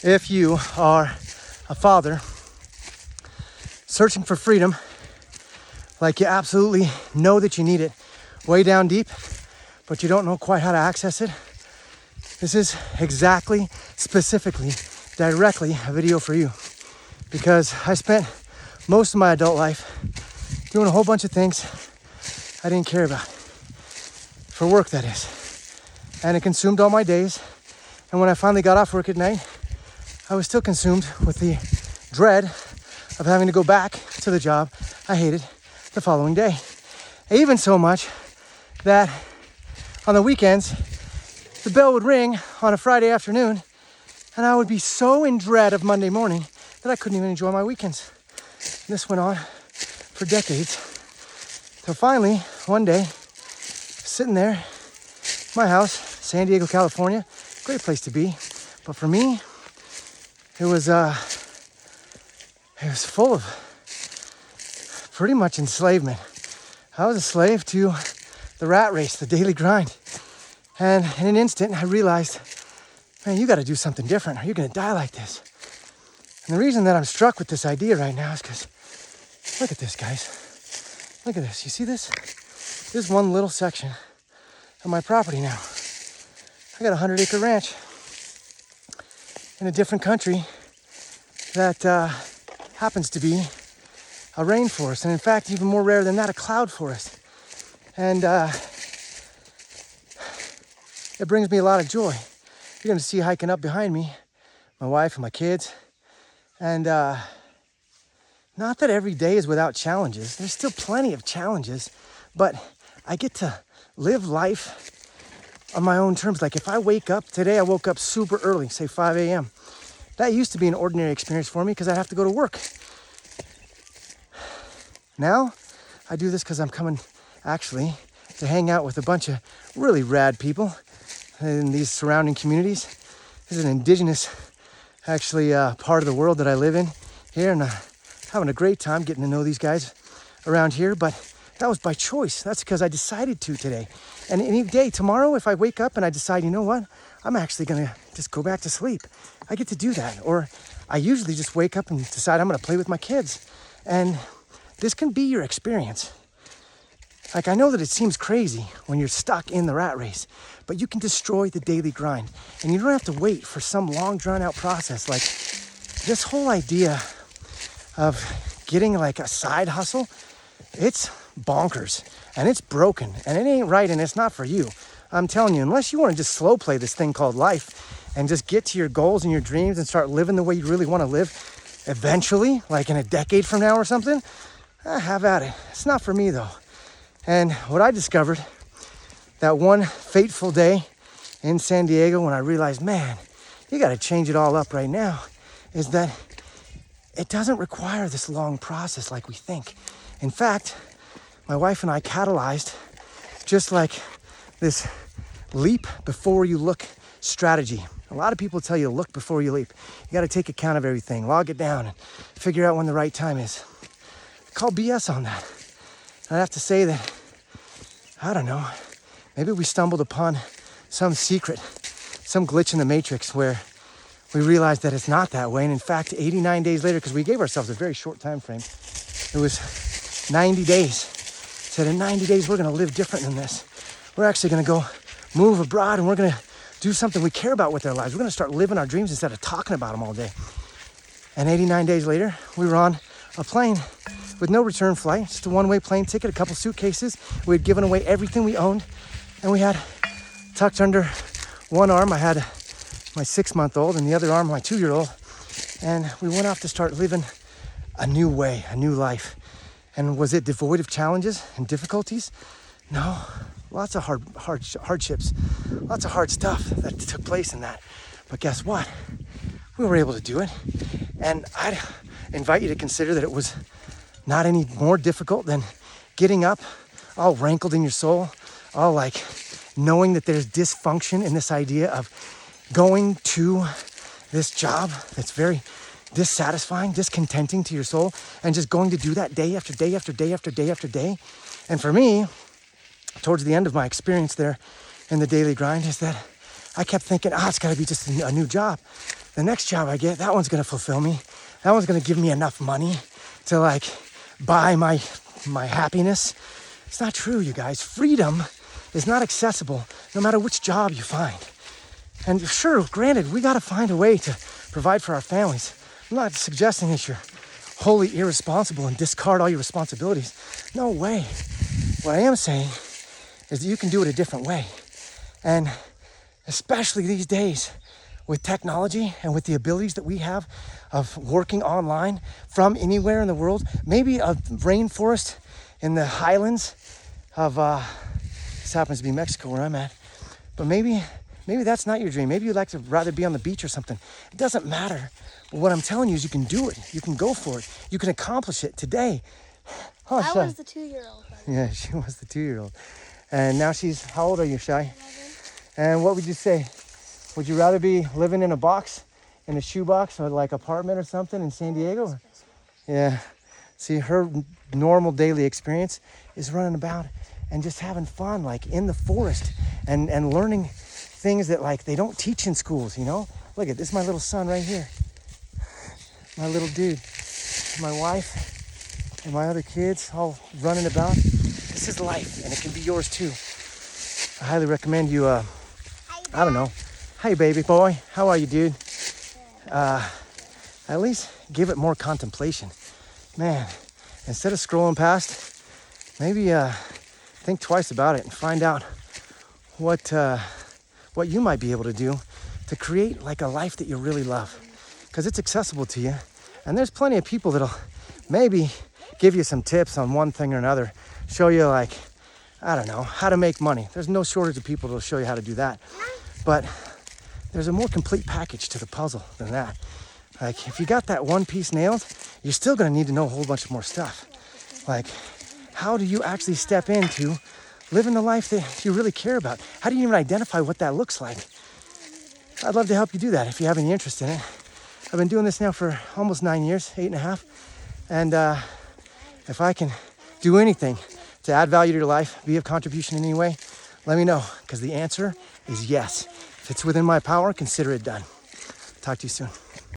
If you are a father searching for freedom, like you absolutely know that you need it way down deep, but you don't know quite how to access it, this is exactly, specifically, directly a video for you. Because I spent most of my adult life doing a whole bunch of things I didn't care about. For work, that is. And it consumed all my days. And when I finally got off work at night, I was still consumed with the dread of having to go back to the job I hated the following day. Even so much that on the weekends, the bell would ring on a Friday afternoon, and I would be so in dread of Monday morning that I couldn't even enjoy my weekends. And this went on for decades. So finally, one day, sitting there, my house, San Diego, California, great place to be. But for me, it was full of pretty much enslavement. I was a slave to the rat race, the daily grind. And in an instant, I realized, man, you got to do something different or you're going to die like this. And the reason that I'm struck with this idea right now is because, look at this, guys. Look at this. You see this? This is one little section of my property now. I got a 100-acre ranch in a different country that happens to be a rainforest. And in fact, even more rare than that, a cloud forest. And it brings me a lot of joy. You're going to see hiking up behind me, my wife and my kids. And not that every day is without challenges. There's still plenty of challenges, but I get to live life on my own terms. Like if I wake up, today I woke up super early, say 5 a.m. That used to be an ordinary experience for me because I'd have to go to work. Now, I do this because I'm coming actually to hang out with a bunch of really rad people in these surrounding communities. This is an indigenous, actually, part of the world that I live in here, and having a great time getting to know these guys around here. But that was by choice. That's because I decided to today. And any day, tomorrow, if I wake up and I decide, you know what, I'm actually gonna just go back to sleep, I get to do that. Or I usually just wake up and decide I'm gonna play with my kids. And this can be your experience. Like, I know that it seems crazy when you're stuck in the rat race, but you can destroy the daily grind. And you don't have to wait for some long drawn out process. Like this whole idea of getting like a side hustle, it's bonkers and it's broken and it ain't right and it's not for you. I'm telling you, unless you want to just slow play this thing called life and just get to your goals and your dreams and start living the way you really want to live eventually, like in a decade from now or something, have at it. It's not for me though. And what I discovered that one fateful day in San Diego when I realized, man, you got to change it all up right now, is that it doesn't require this long process like we think. In fact, my wife and I catalyzed just like this leap before you look strategy. A lot of people tell you to look before you leap. You got to take account of everything, log it down, and figure out when the right time is. I call BS on that. I have to say that, I don't know, maybe we stumbled upon some secret, some glitch in the matrix where we realized that it's not that way. And in fact, 89 days later, because we gave ourselves a very short time frame, it was 90 days. Said in 90 days, we're going to live different than this. We're actually going to go move abroad and we're going to do something we care about with our lives. We're going to start living our dreams instead of talking about them all day. And 89 days later, we were on a plane with no return flight, just a one-way plane ticket, a couple suitcases. We had given away everything we owned, and we had tucked under one arm, I had my 6-month-old, and the other arm, my 2-year-old, and we went off to start living a new way, a new life. And was it devoid of challenges and difficulties? No, lots of hardships, lots of hard stuff that took place in that. But guess what? We were able to do it, and I'd invite you to consider that it was not any more difficult than getting up all rankled in your soul, all like knowing that there's dysfunction in this idea of going to this job that's very dissatisfying, discontenting to your soul, and just going to do that day after day after day after day after day. And for me, towards the end of my experience there in the daily grind, is that I kept thinking, it's got to be just a new job. the next job I get, that one's gonna fulfill me. That one's gonna give me enough money to like buy my happiness. It's not true, you guys. Freedom is not accessible no matter which job you find. And sure, granted, we gotta find a way to provide for our families. I'm not suggesting that you're wholly irresponsible and discard all your responsibilities. No way. What I am saying is that you can do it a different way. And especially these days with technology and with the abilities that we have of working online from anywhere in the world, maybe a rainforest in the highlands of, this happens to be Mexico where I'm at, but maybe that's not your dream. Maybe you'd like to rather be on the beach or something. It doesn't matter. But what I'm telling you is you can do it. You can go for it. You can accomplish it today. Huh, I was the 2-year-old. Yeah, she was the 2-year-old. And now she's, how old are you, Shai? 11. And what would you say? Would you rather be living in a box, in a shoebox or like apartment or something in San Diego? Yeah. See, her normal daily experience is running about and just having fun, like in the forest and learning things that like they don't teach in schools, you know? Look at this, is my little son right here. My little dude. My wife and my other kids all running about. This is life and it can be yours too. I highly recommend you, I don't know. Hey baby boy, how are you, dude? At least give it more contemplation. Man, instead of scrolling past, maybe think twice about it and find out what you might be able to do to create like a life that you really love. Because it's accessible to you. And there's plenty of people that'll maybe give you some tips on one thing or another. Show you like, I don't know, how to make money. There's no shortage of people that'll show you how to do that. But there's a more complete package to the puzzle than that. Like if you got that one piece nailed, you're still gonna need to know a whole bunch more stuff. Like, how do you actually step into living the life that you really care about? How do you even identify what that looks like? I'd love to help you do that if you have any interest in it. I've been doing this now for almost 9 years, 8.5. And if I can do anything to add value to your life, be of contribution in any way, let me know, because the answer is yes. If it's within my power, consider it done. Talk to you soon.